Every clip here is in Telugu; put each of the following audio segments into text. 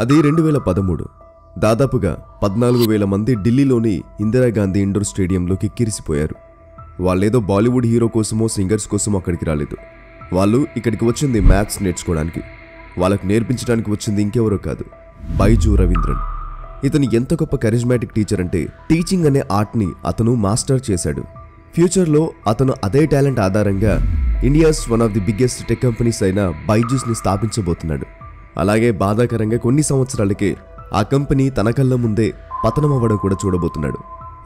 అది 2013. దాదాపుగా 14,000 మంది ఢిల్లీలోని ఇందిరాగాంధీ ఇండోర్ స్టేడియంలోకి కిరిసిపోయారు. వాళ్ళేదో బాలీవుడ్ హీరో కోసమో సింగర్స్ కోసమో అక్కడికి రాలేదు. వాళ్ళు ఇక్కడికి వచ్చింది మ్యాథ్స్ నేర్చుకోవడానికి. వాళ్ళకు నేర్పించడానికి వచ్చింది ఇంకెవరో కాదు, బైజూ రవీంద్రన్. ఇతను ఎంత గొప్ప కరిజ్మాటిక్ టీచర్ అంటే టీచింగ్ అనే ఆర్ట్ని అతను మాస్టర్ చేశాడు. ఫ్యూచర్లో అతను అదే టాలెంట్ ఆధారంగా India's one of the biggest tech companies అయిన బైజూస్ని స్థాపించబోతున్నాడు. అలాగే బాధాకరంగా కొన్ని సంవత్సరాలకే ఆ కంపెనీ తన కళ్ళ ముందే పతనం అవ్వడం కూడా చూడబోతున్నాడు.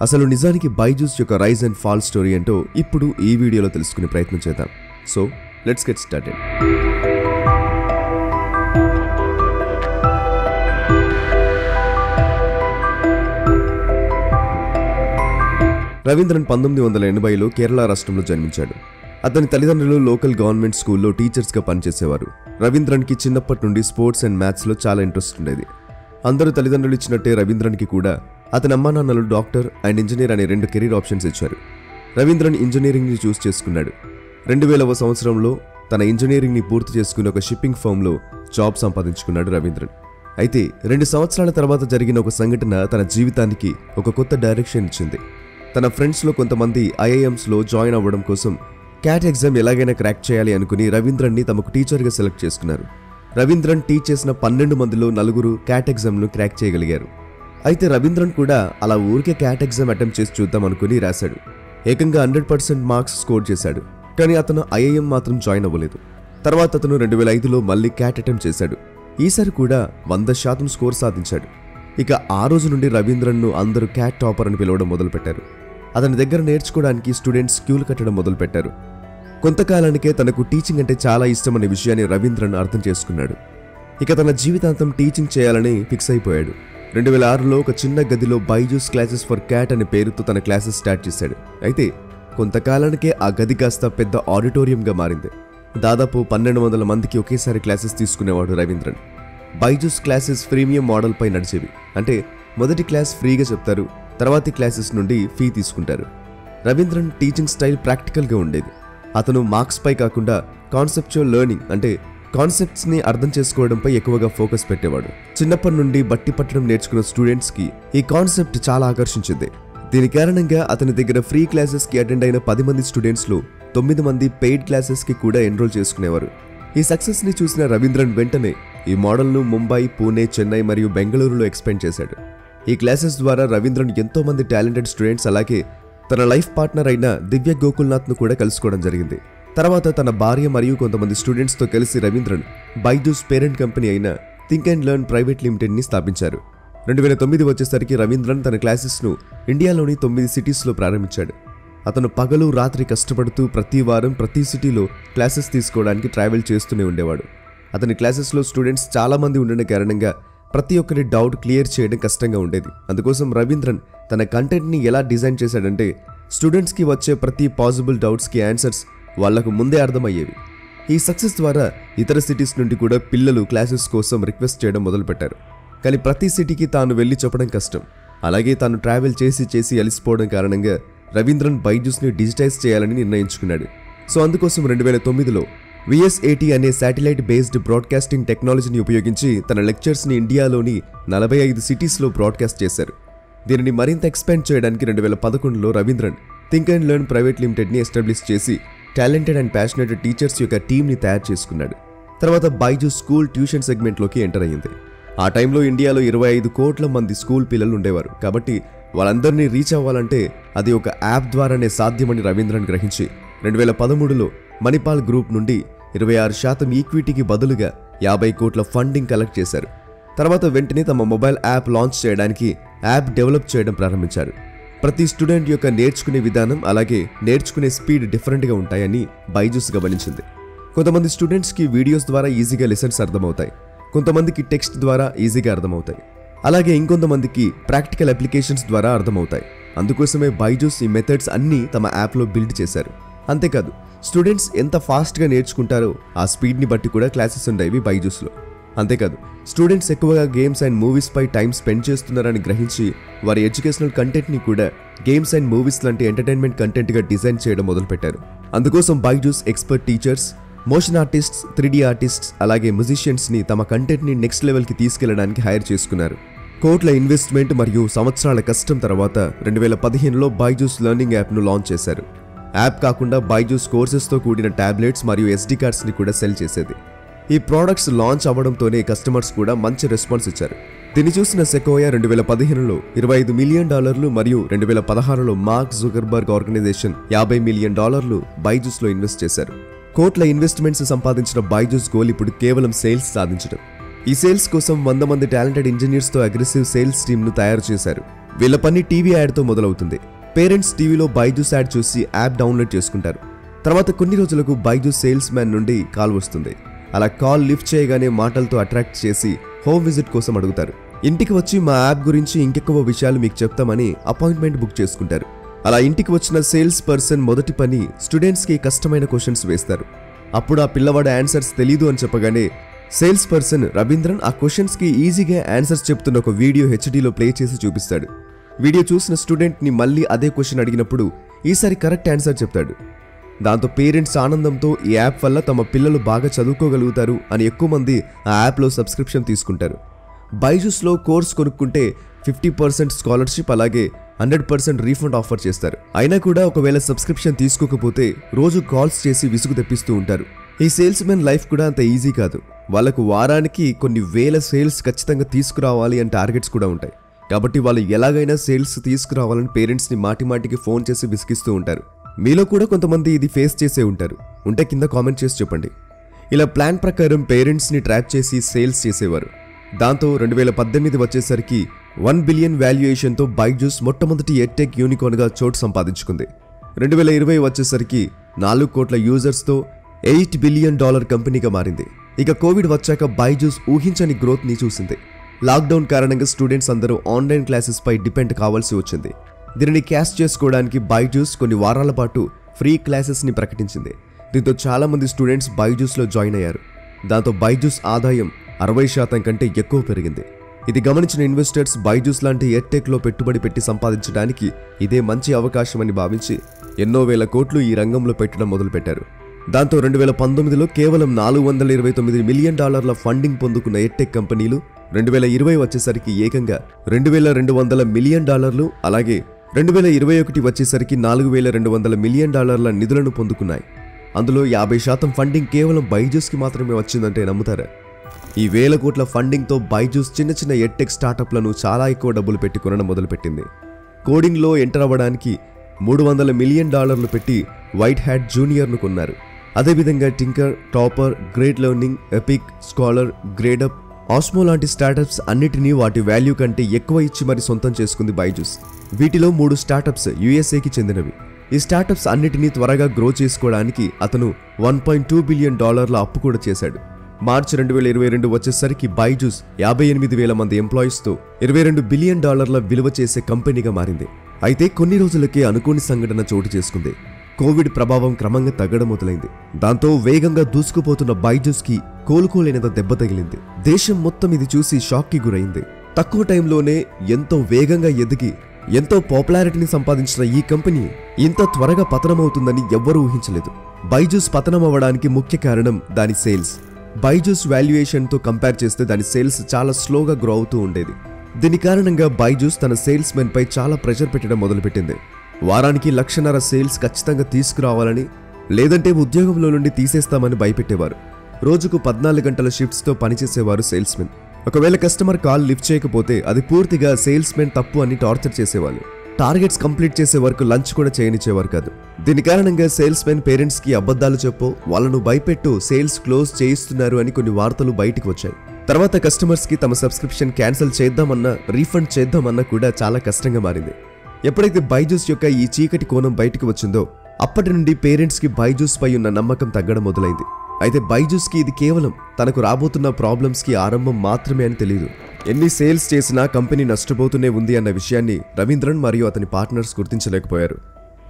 అసలు నిజానికి బైజూస్ యొక్క రైజ్ అండ్ ఫాల్ స్టోరీ ఏంటో ఇప్పుడు ఈ వీడియోలో తెలుసుకునే ప్రయత్నం చేద్దాం. So let's get started. Ravindran 1980లో కేరళ రాష్ట్రంలో జన్మించాడు. అతని తల్లిదండ్రులు లోకల్ గవర్నమెంట్ స్కూల్లో టీచర్స్గా పనిచేసేవారు. రవీంద్రన్కి చిన్నప్పటి నుండి స్పోర్ట్స్ అండ్ మ్యాథ్స్లో చాలా ఇంట్రెస్ట్ ఉండేది. అందరూ తల్లిదండ్రులు ఇచ్చినట్టే రవీంద్రన్కి కూడా అతని అమ్మానాన్నలు డాక్టర్ అండ్ ఇంజనీర్ అనే 2 కెరీర్ ఆప్షన్స్ ఇచ్చారు. రవీంద్రన్ ఇంజనీరింగ్ని చూస్ చేసుకున్నాడు. 2000వ సంవత్సరంలో తన ఇంజనీరింగ్ని పూర్తి చేసుకుని ఒక షిప్పింగ్ ఫర్మ్లో జాబ్ సంపాదించుకున్నాడు రవీంద్రన్. అయితే 2 సంవత్సరాల తర్వాత జరిగిన ఒక సంఘటన తన జీవితానికి ఒక కొత్త డైరెక్షన్ ఇచ్చింది. తన ఫ్రెండ్స్లో కొంతమంది ఐఐఎమ్స్లో జాయిన్ అవ్వడం కోసం క్యాట్ ఎగ్జామ్ ఎలాగైనా క్రాక్ చేయాలి అనుకుని రవీంద్రన్ని తమకు టీచర్గా సెలెక్ట్ చేసుకున్నారు. రవీంద్రన్ టీచ్ చేసిన 12 మందిలో 4 క్యాట్ ఎగ్జామ్ను క్రాక్ చేయగలిగారు. అయితే రవీంద్రన్ కూడా అలా ఊరికే క్యాట్ ఎగ్జామ్ అటెంప్ట్ చేసి చూద్దాం అనుకుని రాశాడు. ఏకంగా 100% మార్క్స్ స్కోర్ చేశాడు. కానీ అతను ఐఐఎం మాత్రం జాయిన్ అవ్వలేదు. తర్వాత అతను 2005లో మళ్ళీ క్యాట్ అటెంప్ట్ చేశాడు. ఈసారి కూడా 100% స్కోర్ సాధించాడు. ఇక ఆ రోజు నుండి రవీంద్రన్ను అందరూ క్యాట్ టాపర్ అని పిలవడం మొదలుపెట్టారు. అతని దగ్గర నేర్చుకోవడానికి స్టూడెంట్స్ క్యూలు కట్టడం మొదలుపెట్టారు. కొంతకాలానికే తనకు టీచింగ్ అంటే చాలా ఇష్టమనే విషయాన్ని రవీంద్రన్ అర్థం చేసుకున్నాడు. ఇక తన జీవితాంతం టీచింగ్ చేయాలని ఫిక్స్ అయిపోయాడు. 2006లో ఒక చిన్న గదిలో బైజూస్ క్లాసెస్ ఫర్ క్యాట్ అనే పేరుతో తన క్లాసెస్ స్టార్ట్ చేశాడు. అయితే కొంతకాలానికే ఆ గది కాస్త పెద్ద ఆడిటోరియంగా మారింది. దాదాపు 1200 మందికి ఒకేసారి క్లాసెస్ తీసుకునేవాడు రవీంద్రన్. బైజూస్ క్లాసెస్ ఫ్రీమియం మోడల్పై నడిచేవి. అంటే మొదటి క్లాస్ ఫ్రీగా చెప్తారు, తర్వాతి క్లాసెస్ నుండి ఫీ తీసుకుంటారు. రవీంద్రన్ టీచింగ్ స్టైల్ ప్రాక్టికల్గా ఉండేది. అతను మార్క్స్ పై కాకుండా కాన్సెప్చువల్ లెర్నింగ్ అంటే కాన్సెప్ట్స్ని అర్థం చేసుకోవడంపై ఎక్కువగా ఫోకస్ పెట్టేవాడు. చిన్నప్పటి నుండి బట్టి పట్టడం నేర్చుకున్న స్టూడెంట్స్కి ఈ కాన్సెప్ట్ చాలా ఆకర్షించింది. దీని కారణంగా అతని దగ్గర ఫ్రీ క్లాసెస్కి అటెండ్ అయిన 10 మంది స్టూడెంట్స్లో 9 మంది పెయిడ్ క్లాసెస్కి కూడా ఎన్రోల్ చేసుకునేవారు. ఈ సక్సెస్ని చూసిన రవీంద్రన్ వెంటనే ఈ మోడల్ను ముంబై, పూణే, చెన్నై మరియు బెంగళూరులో ఎక్స్పెండ్ చేశాడు. ఈ క్లాసెస్ ద్వారా రవీంద్రన్ ఎంతో మంది టాలెంటెడ్ స్టూడెంట్స్ అలాగే తన లైఫ్ పార్ట్నర్ అయిన దివ్య గోకుల్నాథ్ను కూడా కలుసుకోవడం జరిగింది. తర్వాత తన భార్య మరియు కొంతమంది స్టూడెంట్స్తో కలిసి రవీంద్రన్ బైజూస్ పేరెంట్ కంపెనీ అయిన థింక్ అండ్ లెర్న్ ప్రైవేట్ లిమిటెడ్ని స్థాపించారు. 2009 వచ్చేసరికి రవీంద్రన్ తన క్లాసెస్ను ఇండియాలోని 9 సిటీస్లో ప్రారంభించాడు. అతను పగలు రాత్రి కష్టపడుతూ ప్రతి వారం ప్రతి సిటీలో క్లాసెస్ తీసుకోవడానికి ట్రావెల్ చేస్తూనే ఉండేవాడు. అతని క్లాసెస్లో స్టూడెంట్స్ చాలామంది ఉండడం కారణంగా ప్రతి ఒక్కరి డౌట్ క్లియర్ చేయడం కష్టంగా ఉండేది. అందుకోసం రవీంద్రన్ తన కంటెంట్ని ఎలా డిజైన్ చేశాడంటే స్టూడెంట్స్కి వచ్చే ప్రతి పాసిబుల్ డౌట్స్కి ఆన్సర్స్ వాళ్లకు ముందే అర్థమయ్యేవి. ఈ సక్సెస్ ద్వారా ఇతర సిటీస్ నుండి కూడా పిల్లలు క్లాసెస్ కోసం రిక్వెస్ట్ చేయడం మొదలుపెట్టారు. కానీ ప్రతి సిటీకి తాను వెళ్ళి చెప్పడం కష్టం. అలాగే తాను ట్రావెల్ చేసి అలిసిపోవడం కారణంగా రవీంద్రన్ బైజూస్ని డిజిటైజ్ చేయాలని నిర్ణయించుకున్నాడు. సో అందుకోసం 2009లో VSAT అనే శాటిలైట్ బేస్డ్ బ్రాడ్కాస్టింగ్ టెక్నాలజీని ఉపయోగించి తన లెక్చర్స్ని ఇండియాలోని 45 సిటీస్లో బ్రాడ్కాస్ట్ చేశారు. దీనిని మరింత ఎక్స్పాండ్ చేయడానికి 2011లో Ravindran think and learn private లిమిటెడ్ని ఎస్టాబ్లిష్ చేసి టాలెంటెడ్ అండ్ ప్యాషనేటెడ్ టీచర్స్ యొక్క టీమ్ని తయారు చేసుకున్నాడు. తర్వాత బైజూస్ స్కూల్ ట్యూషన్ సెగ్మెంట్లోకి ఎంటర్ అయ్యింది. ఆ టైంలో ఇండియాలో 25 కోట్ల మంది స్కూల్ పిల్లలు ఉండేవారు. కాబట్టి వాళ్ళందరినీ రీచ్ అవ్వాలంటే అది ఒక యాప్ ద్వారానే సాధ్యమని రవీంద్రన్ గ్రహించి 2013లో మణిపాల్ గ్రూప్ నుండి 26% ఈక్విటీకి బదులుగా 50 కోట్ల ఫండింగ్ కలెక్ట్ చేశారు. తర్వాత వెంటనే తమ మొబైల్ యాప్ లాంచ్ చేయడానికి యాప్ డెవలప్ చేయడం ప్రారంభించారు. ప్రతి స్టూడెంట్ యొక్క నేర్చుకునే విధానం అలాగే నేర్చుకునే స్పీడ్ డిఫరెంట్గా ఉంటాయని బైజూస్ గమనించింది. కొంతమంది స్టూడెంట్స్కి వీడియోస్ ద్వారా ఈజీగా లెసన్స్ అర్థమవుతాయి, కొంతమందికి టెక్స్ట్ ద్వారా ఈజీగా అర్థమవుతాయి, అలాగే ఇంకొంతమందికి ప్రాక్టికల్ అప్లికేషన్స్ ద్వారా అర్థమవుతాయి. అందుకోసమే బైజూస్ ఈ మెథడ్స్ అన్నీ తమ యాప్లో బిల్డ్ చేశారు. అంతేకాదు స్టూడెంట్స్ ఎంత ఫాస్ట్గా నేర్చుకుంటారో ఆ స్పీడ్ని బట్టి కూడా క్లాసెస్ ఉండేవి బైజూస్లో. అంతేకాదు స్టూడెంట్స్ ఎక్కువగా గేమ్స్ అండ్ మూవీస్పై టైం స్పెండ్ చేస్తున్నారని గ్రహించి వారి ఎడ్యుకేషనల్ కంటెంట్ని కూడా గేమ్స్ అండ్ మూవీస్ లాంటి ఎంటర్టైన్మెంట్ కంటెంట్గా డిజైన్ చేయడం మొదలుపెట్టారు. అందుకోసం Byju's expert teachers, motion artists, 3D artists అలాగే మ్యూజిషియన్స్ని తమ కంటెంట్ని నెక్స్ట్ లెవెల్కి తీసుకెళ్లడానికి హైర్ చేసుకున్నారు. కోట్ల ఇన్వెస్ట్మెంట్ మరియు సంవత్సరాల కష్టం తర్వాత 2015లో బైజూస్ లెర్నింగ్ యాప్ను లాంచ్ చేశారు. యాప్ కాకుండా బైజూస్ కోర్సెస్తో కూడిన టాబ్లెట్స్ మరియు SD కార్డ్స్ని కూడా సెల్ చేసేది. ఈ ప్రోడక్ట్స్ లాంచ్ అవ్వడంతోనే కస్టమర్స్ కూడా మంచి రెస్పాన్స్ ఇచ్చారు. దీన్ని చూసిన సెకోయా 2015లో $25 మిలియన్ మరియు 2016లో మార్క్ జుకర్బర్గ్ ఆర్గనైజేషన్ $50 మిలియన్ బైజూస్లో ఇన్వెస్ట్ చేశారు. కోట్ల ఇన్వెస్ట్మెంట్స్ సంపాదించిన బైజూస్ గోల్ ఇప్పుడు కేవలం సేల్స్ సాధించడం. ఈ సేల్స్ కోసం 100 మంది టాలెంటెడ్ ఇంజనీర్స్తో అగ్రెసివ్ సేల్స్ టీమ్ను తయారు చేశారు. వీళ్ళ పని టీవీ యాడ్తో మొదలవుతుంది. పేరెంట్స్ టీవీలో బైజూస్ యాడ్ చూసి యాప్ డౌన్లోడ్ చేసుకుంటారు. తర్వాత కొన్ని రోజులకు బైజూస్ సేల్స్ మ్యాన్ నుండి కాల్ వస్తుంది. అలా కాల్ లిఫ్ట్ చేయగానే మాటలతో అట్రాక్ట్ చేసి హోమ్ విజిట్ కోసం అడుగుతారు. ఇంటికి వచ్చి మా యాప్ గురించి ఇంకెక్కువ విషయాలు మీకు చెప్తామని అపాయింట్మెంట్ బుక్ చేసుకుంటారు. అలా ఇంటికి వచ్చిన సేల్స్ పర్సన్ మొదటి పని స్టూడెంట్స్కి కష్టమైన క్వశ్చన్స్ వేస్తారు. అప్పుడు ఆ పిల్లవాడు ఆన్సర్స్ తెలీదు అని చెప్పగానే సేల్స్ పర్సన్ రవీంద్రన్ ఆ క్వశ్చన్స్కి ఈజీగా ఆన్సర్స్ చెప్తున్న ఒక వీడియో HDలో ప్లే చేసి చూపిస్తాడు. వీడియో చూసిన స్టూడెంట్ని మళ్ళీ అదే క్వశ్చన్ అడిగినప్పుడు ఈసారి కరెక్ట్ ఆన్సర్ చెప్తాడు. దాంతో పేరెంట్స్ ఆనందంతో ఈ యాప్ వల్ల తమ పిల్లలు బాగా చదువుకోగలుగుతారు అని ఎక్కువ మంది ఆ యాప్లో సబ్స్క్రిప్షన్ తీసుకుంటారు. బైజూస్లో కోర్స్ కొనుక్కుంటే 50% స్కాలర్షిప్ అలాగే 100% రీఫండ్ ఆఫర్ చేస్తారు. అయినా కూడా ఒకవేళ సబ్స్క్రిప్షన్ తీసుకోకపోతే రోజు కాల్స్ చేసి విసుగు తెప్పిస్తూ ఉంటారు. ఈ సేల్స్ మెన్ లైఫ్ కూడా అంత ఈజీ కాదు. వాళ్ళకు వారానికి కొన్ని వేల సేల్స్ ఖచ్చితంగా తీసుకురావాలి అని టార్గెట్స్ కూడా ఉంటాయి. కాబట్టి వాళ్ళు ఎలాగైనా సేల్స్ తీసుకురావాలని పేరెంట్స్ని మాటిమాటికి ఫోన్ చేసి విసిగిస్తూ ఉంటారు. మీలో కూడా కొంతమంది ఇది ఫేస్ చేసే ఉంటారు. ఉంటే కింద కామెంట్ చేసి చెప్పండి. ఇలా ప్లాన్ ప్రకారం పేరెంట్స్ని ట్రాప్ చేసి సేల్స్ చేసేవారు. దాంతో 2018 వచ్చేసరికి $1 బిలియన్ వాల్యుయేషన్తో బైజూస్ మొట్టమొదటి ఎడ్టెక్ యూనికార్న్గా చోటు సంపాదించుకుంది. 2020 వచ్చేసరికి 4 కోట్ల యూజర్స్తో $8 బిలియన్ కంపెనీగా మారింది. ఇక కోవిడ్ వచ్చాక బైజూస్ ఊహించని గ్రోత్ని చూసింది. లాక్డౌన్ కారణంగా స్టూడెంట్స్ అందరూ ఆన్లైన్ క్లాసెస్ పై డిపెండ్ కావాల్సి వచ్చింది. దీనిని క్యాష్ చేసుకోవడానికి బైజూస్ కొన్ని వారాల పాటు ఫ్రీ క్లాసెస్ని ప్రకటించింది. దీంతో చాలామంది స్టూడెంట్స్ బైజూస్లో జాయిన్ అయ్యారు. దాంతో బైజూస్ ఆదాయం 60% కంటే ఎక్కువ పెరిగింది. ఇది గమనించిన ఇన్వెస్టర్స్ బైజూస్ లాంటి ఎడ్టెక్లో పెట్టుబడి పెట్టి సంపాదించడానికి ఇదే మంచి అవకాశం అని భావించి ఎన్నో వేల కోట్లు ఈ రంగంలో పెట్టడం మొదలుపెట్టారు. దాంతో 2019లో కేవలం $429 మిలియన్ ఫండింగ్ పొందుకున్న ఎడ్టెక్ కంపెనీలు 2020 వచ్చేసరికి ఏకంగా $2,200 మిలియన్ అలాగే 2021 వచ్చేసరికి $4,200 మిలియన్ నిధులను పొందుకున్నాయి. అందులో 50% ఫండింగ్ కేవలం బైజూస్కి మాత్రమే వచ్చిందంటే నమ్ముతారా? ఈ వేల కోట్ల ఫండింగ్తో బైజూస్ చిన్న చిన్న ఎడ్టెక్ స్టార్టప్లను చాలా ఎక్కువ డబ్బులు పెట్టి కొనడం మొదలుపెట్టింది. కోడింగ్లో ఎంటర్ అవ్వడానికి $300 మిలియన్ పెట్టి వైట్ హ్యాట్ జూనియర్ను కొన్నారు. అదేవిధంగా Tinker, Toppr, Great Learning, Epic, Scholar, Gradeup, Osmo లాంటి స్టార్టప్స్ అన్నిటినీ వాటి వాల్యూ కంటే ఎక్కువ ఇచ్చి మరి సొంతం చేసుకుంది బైజూస్. వీటిలో 3 స్టార్టప్స్ USAకి చెందినవి. ఈ స్టార్టప్స్ అన్నిటినీ త్వరగా గ్రో చేసుకోవడానికి అతను $1.2 బిలియన్ అప్పు కూడా చేశాడు. మార్చి 2022 వచ్చేసరికి బైజూస్ 58,000 మంది ఎంప్లాయీస్తో $22 బిలియన్ విలువ చేసే కంపెనీగా మారింది. అయితే కొన్ని రోజులకే అనుకోని సంఘటన చోటు చేసుకుంది. కోవిడ్ ప్రభావం క్రమంగా తగ్గడం మొదలైంది. దాంతో వేగంగా దూసుకుపోతున్న బైజూస్కి కోలుకోలేనంత దెబ్బ తగిలింది. దేశం మొత్తం ఇది చూసి షాక్కి గురైంది. తక్కువ టైంలోనే ఎంతో వేగంగా ఎదిగి ఎంతో పాపులారిటీని సంపాదించిన ఈ కంపెనీ ఇంత త్వరగా పతనమవుతుందని ఎవ్వరూ ఊహించలేదు. బైజూస్ పతనం అవ్వడానికి ముఖ్య కారణం దాని సేల్స్. బైజూస్ వాల్యుయేషన్తో కంపేర్ చేస్తే దాని సేల్స్ చాలా స్లోగా గ్రో అవుతూ ఉండేది. దీని కారణంగా బైజూస్ తన సేల్స్ మెన్ పై చాలా ప్రెషర్ పెట్టడం మొదలుపెట్టింది. వారానికి 1,50,000 సేల్స్ ఖచ్చితంగా తీసుకురావాలని, లేదంటే ఉద్యోగంలో నుండి తీసేస్తామని భయపెట్టేవారు. రోజుకు 14 గంటల షిఫ్ట్స్తో పనిచేసేవారు సేల్స్ మెన్. ఒకవేళ కస్టమర్ కాల్ లిఫ్ట్ చేయకపోతే అది పూర్తిగా సేల్స్ మెన్ తప్పు అని టార్చర్ చేసేవాళ్ళు. టార్గెట్స్ కంప్లీట్ చేసే వరకు లంచ్ కూడా చేయనిచ్చేవారు కాదు. దీని కారణంగా సేల్స్ మెన్ పేరెంట్స్కి అబద్ధాలు చెప్పో, వాళ్ళను భయపెట్టు సేల్స్ క్లోజ్ చేయిస్తున్నారు అని కొన్ని వార్తలు బయటికి వచ్చాయి. తర్వాత కస్టమర్స్కి తమ సబ్స్క్రిప్షన్ క్యాన్సిల్ చేద్దామన్నా, రీఫండ్ చేద్దామన్నా కూడా చాలా కష్టంగా మారింది. ఎప్పుడైతే బైజూస్ యొక్క ఈ చీకటి కోణం బయటికి వచ్చిందో అప్పటి నుండి పేరెంట్స్కి బైజూస్ పై ఉన్న నమ్మకం తగ్గడం మొదలైంది. అయితే బైజూస్కి ఇది కేవలం తనకు రాబోతున్న ప్రాబ్లమ్స్కి ఆరంభం మాత్రమే అని తెలియదు. ఎన్ని సేల్స్ చేసినా కంపెనీ నష్టపోతూనే ఉంది అన్న విషయాన్ని రవీంద్రన్ మరియు అతని పార్ట్నర్స్ గుర్తించలేకపోయారు.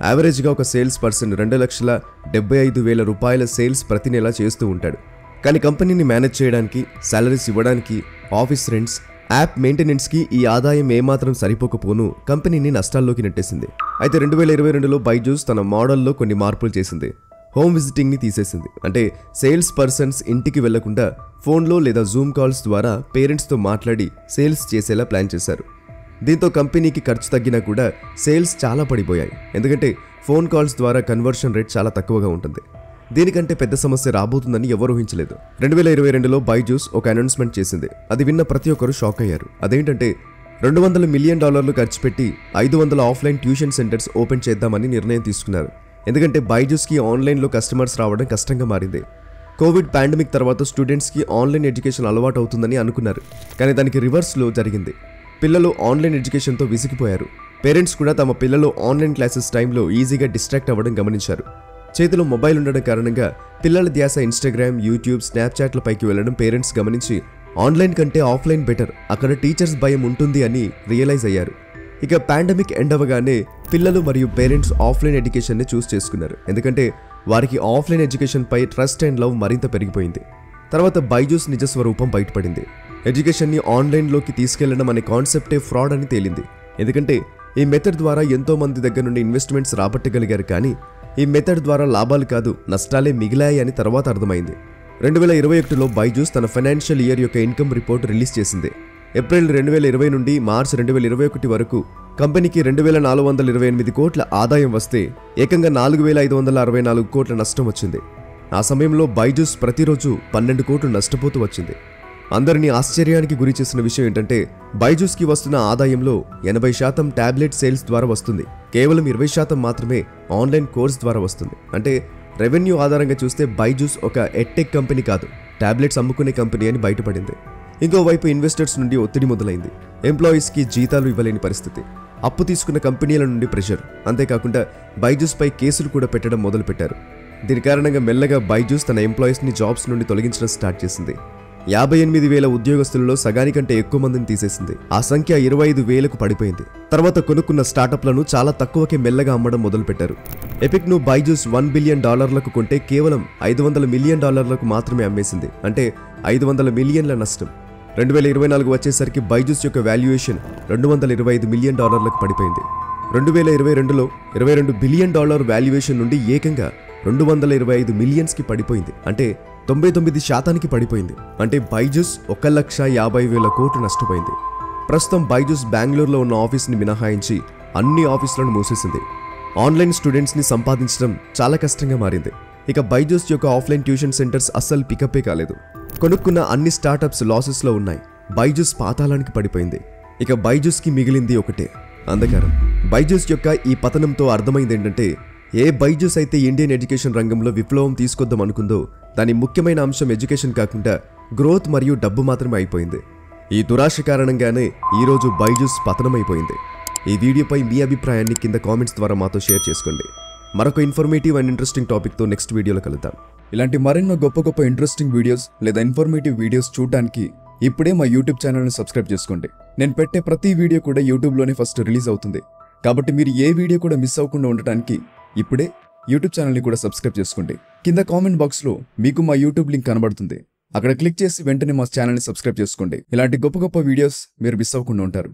యావరేజ్గా ఒక సేల్స్ పర్సన్ $2,75,000 సేల్స్ ప్రతి నెల చేస్తూ ఉంటాడు. కానీ కంపెనీని మేనేజ్ చేయడానికి, సాలరీస్ ఇవ్వడానికి, ఆఫీస్ రెంట్స్, యాప్ మెయింటెనెన్స్కి ఈ ఆదాయం ఏమాత్రం సరిపోకపోను కంపెనీని నష్టాల్లోకి నెట్టేసింది. అయితే 2022లో బైజూస్ తన మోడల్లో కొన్ని మార్పులు చేసింది. హోమ్ విజిటింగ్ని తీసేసింది. అంటే సేల్స్ పర్సన్స్ ఇంటికి వెళ్లకుండా ఫోన్లో లేదా జూమ్ కాల్స్ ద్వారా పేరెంట్స్తో మాట్లాడి సేల్స్ చేసేలా ప్లాన్ చేశారు. దీంతో కంపెనీకి ఖర్చు తగ్గినా కూడా సేల్స్ చాలా పడిపోయాయి. ఎందుకంటే ఫోన్ కాల్స్ ద్వారా కన్వర్షన్ రేట్ చాలా తక్కువగా ఉంటుంది. దీనికంటే పెద్ద సమస్య రాబోతుందని ఎవరు ఊహించలేదు. 2022లో బైజూస్ ఒక అనౌన్స్మెంట్ చేసింది. అది విన్న ప్రతి ఒక్కరు షాక్ అయ్యారు. అదేంటంటే $200 మిలియన్ ఖర్చు పెట్టి 500 ఆఫ్లైన్ ట్యూషన్ సెంటర్స్ ఓపెన్ చేద్దామని నిర్ణయం తీసుకున్నారు. ఎందుకంటే బైజూస్కి ఆన్లైన్లో కస్టమర్స్ రావడం కష్టంగా మారింది. కోవిడ్ పాండమిక్ తర్వాత స్టూడెంట్స్కి ఆన్లైన్ ఎడ్యుకేషన్ అలవాటు అవుతుందని అనుకున్నారు. కానీ దానికి రివర్స్లో జరిగింది. పిల్లలు ఆన్లైన్ ఎడ్యుకేషన్తో విసిగిపోయారు. పేరెంట్స్ కూడా తమ పిల్లలు ఆన్లైన్ క్లాసెస్ టైంలో ఈజీగా డిస్ట్రాక్ట్ అవ్వడం గమనించారు. చేతిలో మొబైల్ ఉండడం కారణంగా పిల్లల ధ్యాస ఇన్స్టాగ్రామ్, యూట్యూబ్, స్నాప్చాట్లపైకి వెళ్లడం పేరెంట్స్ గమనించి ఆన్లైన్ కంటే ఆఫ్లైన్ బెటర్, అక్కడ టీచర్స్ భయం ఉంటుంది అని రియలైజ్ అయ్యారు. ఇక పాండమిక్ ఎండ్ అవ్వగానే పిల్లలు మరియు పేరెంట్స్ ఆఫ్లైన్ ఎడ్యుకేషన్ని చూస్ చేసుకున్నారు. ఎందుకంటే వారికి ఆఫ్లైన్ ఎడ్యుకేషన్పై ట్రస్ట్ అండ్ లవ్ మరింత పెరిగిపోయింది. తర్వాత బైజూస్ నిజస్వరూపం బయటపడింది. ఎడ్యుకేషన్ని ఆన్లైన్లోకి తీసుకెళ్లడం అనే కాన్సెప్టే ఫ్రాడ్ అని తేలింది. ఎందుకంటే ఈ మెథడ్ ద్వారా ఎంతో మంది దగ్గర నుండి ఇన్వెస్ట్మెంట్స్ రాబట్టగలిగారు. కానీ ఈ మెథడ్ ద్వారా లాభాలు కాదు, నష్టాలే మిగిలాయి అని తర్వాత అర్థమైంది. 2021లో బైజూస్ తన ఫైనాన్షియల్ ఇయర్ యొక్క ఇన్కమ్ రిపోర్ట్ రిలీజ్ చేసింది. ఏప్రిల్ 2020 నుండి మార్చ్ 2021 వరకు కంపెనీకి 2,428 కోట్ల ఆదాయం వస్తే ఏకంగా 4,564 కోట్ల నష్టం వచ్చింది. ఆ సమయంలో బైజూస్ ప్రతిరోజు 12 కోట్లు నష్టపోతూ వచ్చింది. అందరినీ ఆశ్చర్యానికి గురి చేసిన విషయం ఏంటంటే బైజూస్కి వస్తున్న ఆదాయంలో 80% టాబ్లెట్ సేల్స్ ద్వారా వస్తుంది. కేవలం 20% మాత్రమే ఆన్లైన్ కోర్స్ ద్వారా వస్తుంది. అంటే రెవెన్యూ ఆధారంగా చూస్తే బైజూస్ ఒక ఎడ్టెక్ కంపెనీ కాదు, టాబ్లెట్స్ అమ్ముకునే కంపెనీ అని బయటపడింది. ఇంకోవైపు ఇన్వెస్టర్స్ నుండి ఒత్తిడి మొదలైంది. ఎంప్లాయీస్కి జీతాలు ఇవ్వలేని పరిస్థితి, అప్పు తీసుకున్న కంపెనీల నుండి ప్రెషర్, అంతేకాకుండా బైజూస్పై కేసులు కూడా పెట్టడం మొదలుపెట్టారు. దీని కారణంగా మెల్లగా బైజూస్ తన ఎంప్లాయీస్ని జాబ్స్ నుండి తొలగించడం స్టార్ట్ చేసింది. 58,000 ఉద్యోగస్తులలో సగానికంటే ఎక్కువ మందిని తీసేసింది. ఆ సంఖ్య 25,000కు పడిపోయింది. తర్వాత కొనుక్కున్న స్టార్టప్లను చాలా తక్కువకే మెల్లగా అమ్మడం మొదలుపెట్టారు. ఎపిక్ను బైజూస్ $1 బిలియన్ కొంటే కేవలం $500 మిలియన్ మాత్రమే అమ్మేసింది. అంటే 500 మిలియన్ల నష్టం. 2024 వచ్చేసరికి బైజూస్ యొక్క వాల్యుయేషన్ $225 మిలియన్ పడిపోయింది. 2022లో $22 బిలియన్ వాల్యుయేషన్ నుండి ఏకంగా 225 మిలియన్స్కి పడిపోయింది. అంటే 99% పడిపోయింది. అంటే బైజూస్ 1,50,000 కోట్లు నష్టపోయింది. ప్రస్తుతం బైజూస్ బెంగళూరులో ఉన్న ఆఫీస్ని మినహాయించి అన్ని ఆఫీసులను మూసేసింది. ఆన్లైన్ స్టూడెంట్స్ని సంపాదించడం చాలా కష్టంగా మారింది. ఇక బైజూస్ యొక్క ఆఫ్లైన్ ట్యూషన్ సెంటర్స్ అస్సలు పికప్పే కాలేదు. కొనుక్కున్న అన్ని స్టార్టప్స్ లాసెస్లో ఉన్నాయి. బైజూస్ పాతాళానికి పడిపోయింది. ఇక బైజూస్కి మిగిలింది ఒకటే, అంధకారం. బైజూస్ యొక్క ఈ పతనంతో అర్థమైంది ఏంటంటే ఏ బైజూస్ అయితే ఇండియన్ ఎడ్యుకేషన్ రంగంలో విప్లవం తీసుకొద్దాం అనుకుందో దాని ముఖ్యమైన అంశం ఎడ్యుకేషన్ కాకుండా గ్రోత్ మరియు డబ్బు మాత్రమే అయిపోయింది. ఈ దురాశ కారణంగానే ఈరోజు బైజూస్ పతనమైపోయింది. ఈ వీడియోపై మీ అభిప్రాయాన్ని కింద కామెంట్స్ ద్వారా మాతో షేర్ చేసుకోండి. మరొక ఇన్ఫర్మేటివ్ అండ్ ఇంట్రెస్టింగ్ టాపిక్తో నెక్స్ట్ వీడియోలో కలుద్దాం. ఇలాంటి మరెన్నో గొప్ప ఇంట్రెస్టింగ్ వీడియోస్ లేదా ఇన్ఫర్మేటివ్ వీడియోస్ చూడడానికి ఇప్పుడే మా యూట్యూబ్ ఛానల్ని సబ్స్క్రైబ్ చేసుకోండి. నేను పెట్టే ప్రతి వీడియో కూడా యూట్యూబ్లోనే ఫస్ట్ రిలీజ్ అవుతుంది. కాబట్టి మీరు ఏ వీడియో కూడా మిస్ అవ్వకుండా ఉండటానికి ఇప్పుడే యూట్యూబ్ ఛానల్ని కూడా సబ్స్క్రైబ్ చేసుకోండి. కింద కామెంట్ బాక్స్లో మీకు మా యూట్యూబ్ లింక్ కనబడుతుంది. అక్కడ క్లిక్ చేసి వెంటనే మా ఛానల్ని సబ్స్క్రైబ్ చేసుకోండి. ఇలాంటి గొప్ప వీడియోస్ మీరు మిస్ అవ్వకుండా ఉంటారు.